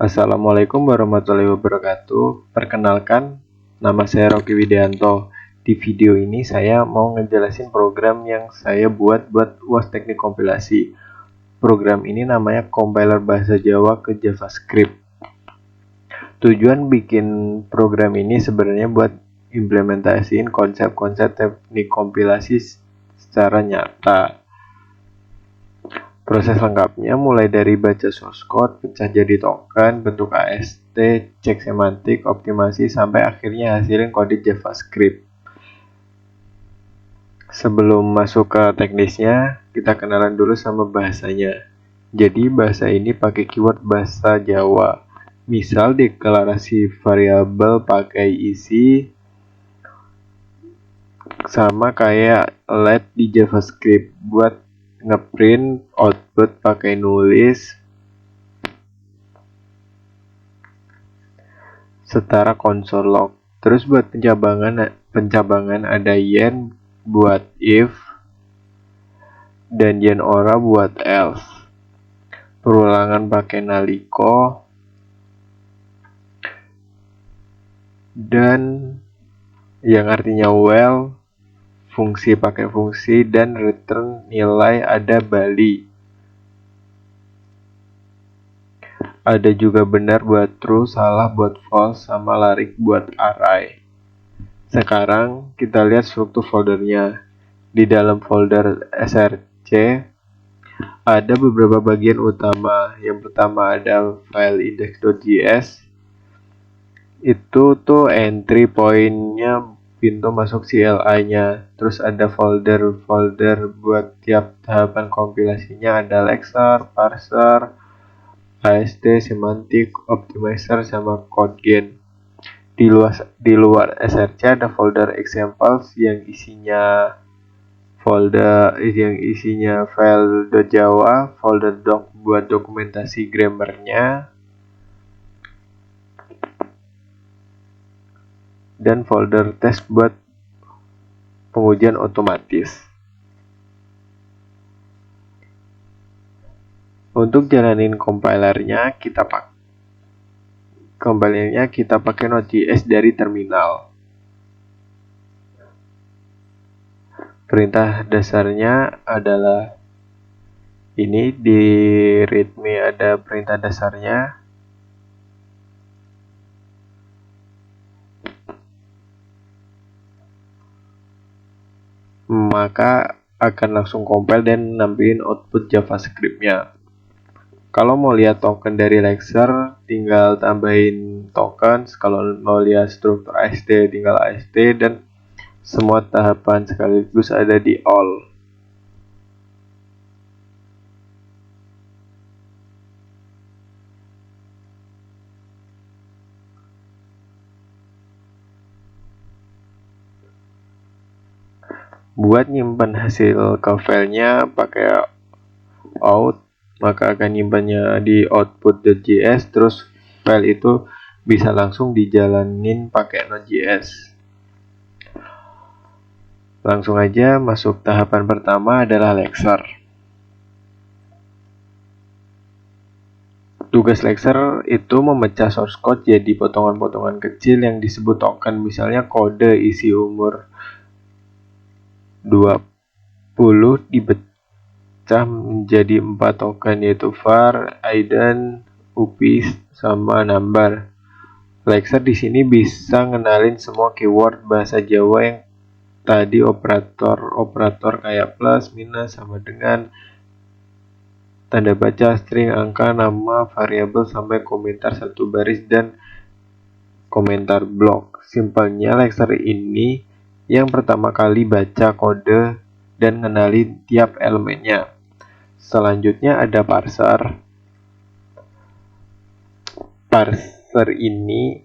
Assalamualaikum warahmatullahi wabarakatuh. Perkenalkan, nama saya Rocky Widianto. Di video ini saya mau ngejelasin program yang saya buat UAS Teknik Kompilasi. Program ini namanya compiler bahasa Jawa ke JavaScript. Tujuan bikin program ini sebenarnya buat implementasiin konsep-konsep teknik kompilasi secara nyata. Proses lengkapnya mulai dari baca source code, pecah jadi token, bentuk AST, cek semantik, optimasi, sampai akhirnya hasilin kode JavaScript. Sebelum masuk ke teknisnya, kita kenalan dulu sama bahasanya. Jadi bahasa ini pakai keyword bahasa Jawa. Misal deklarasi variabel pakai isi sama kayak let di JavaScript. Buat ngeprint output pakai nulis setara console log. Terus buat pencabangan ada yen buat if dan yen ora buat else. Perulangan pakai naliko dan yang artinya well, fungsi pakai fungsi, dan return nilai ada Bali. Ada juga benar buat true, salah buat false, sama larik buat array. Sekarang kita lihat struktur foldernya. Di dalam folder src ada beberapa bagian utama. Yang pertama ada file index.js. Itu tuh entry point-nya pintu masuk CLI-nya. Terus ada folder-folder buat tiap tahapan kompilasinya, ada lexer, parser, AST, semantik, optimizer, sama CodeGen. Di luar src ada folder examples yang isinya file.java, folder doc buat dokumentasi grammarnya, dan folder test buat pengujian otomatis. Untuk jalanin compilernya kita pakai Node.js dari terminal. Perintah dasarnya adalah ini, di readme ada perintah dasarnya. Maka akan langsung compile dan nampilin output JavaScript-nya. Kalau mau lihat token dari lexer, tinggal tambahin tokens. Kalau mau lihat struktur AST, tinggal AST, dan semua tahapan sekaligus ada di all. Buat nyimpan hasil ke filenya pakai out, maka akan nyimpannya di output.js. Terus file itu bisa langsung dijalanin pakai Node.js. Langsung aja masuk tahapan pertama adalah lexer. Tugas lexer itu memecah source code jadi potongan-potongan kecil yang disebut token. Misalnya kode isi umur 20 dipecah menjadi 4 token, yaitu var, iden, upis, sama number. Lexer di sini bisa ngenalin semua keyword bahasa Jawa yang tadi, operator kayak plus, minus, sama dengan, tanda baca, string, angka, nama, variabel, sampai komentar satu baris dan komentar blok. Simpelnya lexer ini yang pertama kali baca kode dan ngenalin tiap elemennya. Selanjutnya ada parser. Parser ini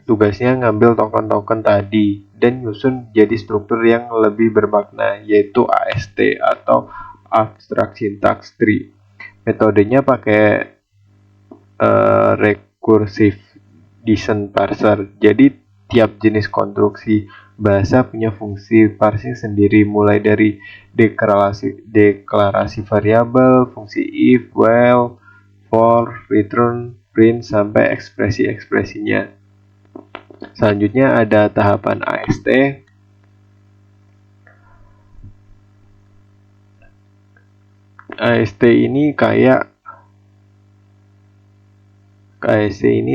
tugasnya ngambil token-token tadi dan nyusun jadi struktur yang lebih bermakna, yaitu AST atau Abstract Syntax Tree. Metodenya pakai recursive descent parser. Jadi tiap jenis konstruksi bahasa punya fungsi parsing sendiri, mulai dari deklarasi variabel, fungsi if, while, for, return, print, sampai ekspresi-ekspresinya. Selanjutnya ada tahapan AST. AST ini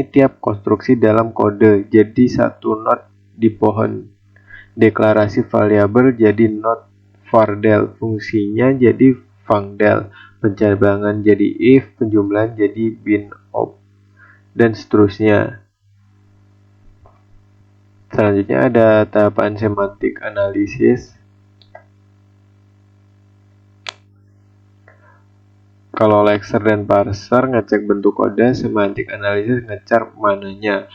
tiap konstruksi dalam kode jadi satu node di pohon. Deklarasi variabel jadi node vardel, fungsinya jadi funcdel, pencabangan jadi if, penjumlahan jadi bin_op, dan seterusnya. Selanjutnya ada tahapan semantik analisis. Kalau lexer dan parser ngecek bentuk kode, semantik analisis ngecek mananya,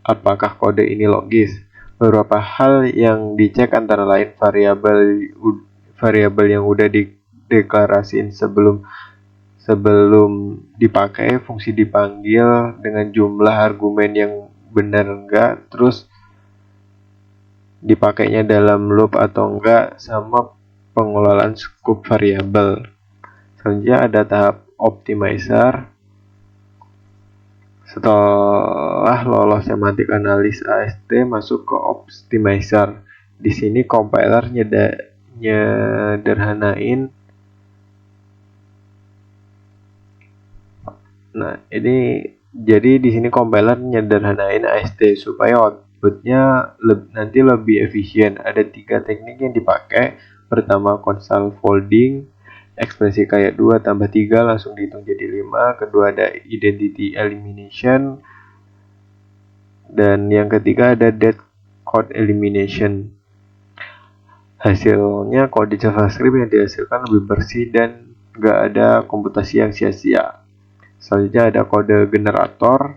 apakah kode ini logis. Beberapa hal yang dicek antara lain variabel yang udah dideklarasiin sebelum dipakai, fungsi dipanggil dengan jumlah argumen yang benar enggak, terus dipakainya dalam loop atau enggak, sama pengelolaan scope variabel. Selanjutnya ada tahap optimizer. Setelah lolos semantik analis AST, masuk ke optimizer. Di sini compiler nyederhanain. Nah, ini jadi di sini compiler nyederhanain AST supaya outputnya nanti lebih efisien. Ada 3 teknik yang dipakai. Pertama, console folding, ekspresi kayak 2 tambah 3 langsung dihitung jadi 5. Kedua ada identity elimination. Dan yang ketiga ada dead code elimination. Hasilnya kode JavaScript yang dihasilkan lebih bersih dan nggak ada komputasi yang sia-sia. Selanjutnya ada kode generator.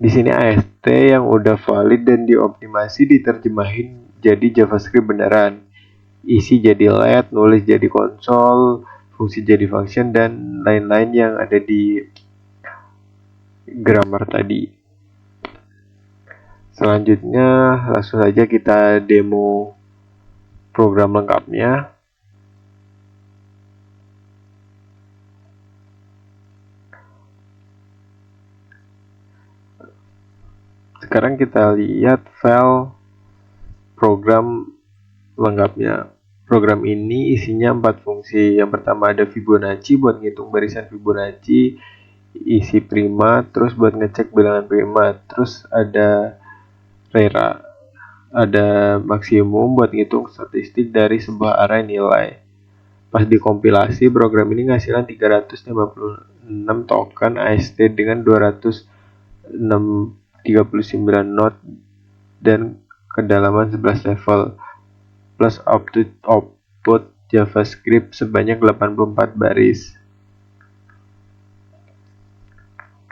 Di sini AST yang udah valid dan dioptimasi diterjemahin jadi JavaScript beneran. Isi jadi let, nulis jadi konsol, fungsi jadi function, dan lain-lain yang ada di grammar tadi. Selanjutnya langsung saja kita demo program lengkapnya. Sekarang kita lihat file program lengkapnya. Program ini isinya 4 fungsi. Yang pertama ada Fibonacci buat ngitung barisan Fibonacci, isi prima, terus buat ngecek bilangan prima, terus ada rera, ada maksimum buat ngitung statistik dari sebuah array nilai. Pas dikompilasi, program ini ngasihin 356 token AST dengan 239 node dan kedalaman 11 level, plus output JavaScript sebanyak 84 baris.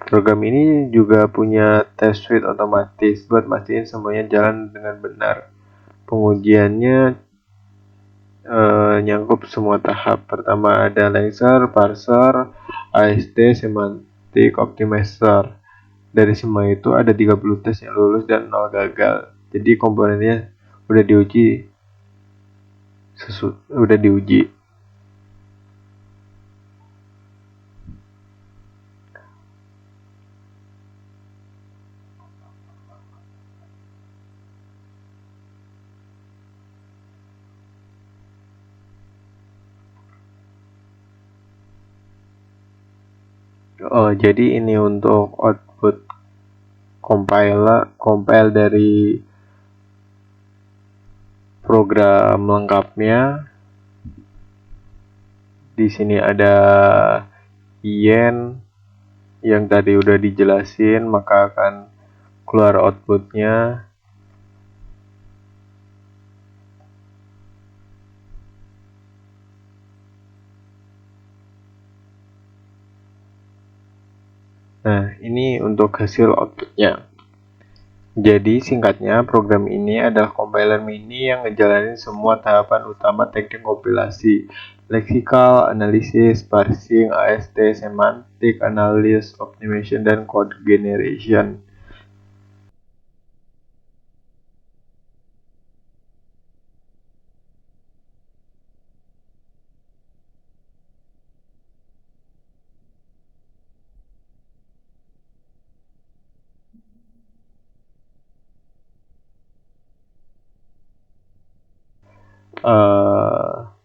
Program ini juga punya test suite otomatis buat mastiin semuanya jalan dengan benar. Pengujiannya nyangkup semua tahap. Pertama ada lexer, parser, AST, semantik, optimizer. Dari semua itu ada 30 tes yang lulus dan 0 gagal. Jadi komponennya udah diuji. Jadi ini untuk output compile dari program lengkapnya. Di sini ada yen yang tadi udah dijelasin, maka akan keluar outputnya. Nah, ini untuk hasil outputnya. Jadi singkatnya, program ini adalah compiler mini yang ngejalanin semua tahapan utama teknik kompilasi: lexical, analisis, parsing, AST, semantic, analysis, optimization, dan code generation.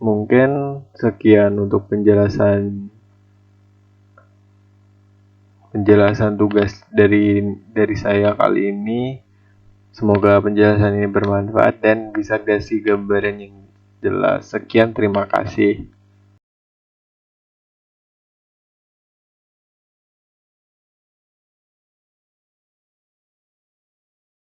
Mungkin sekian untuk penjelasan tugas dari saya kali ini. Semoga penjelasan ini bermanfaat dan bisa kasih gambaran yang jelas. Sekian, terima kasih.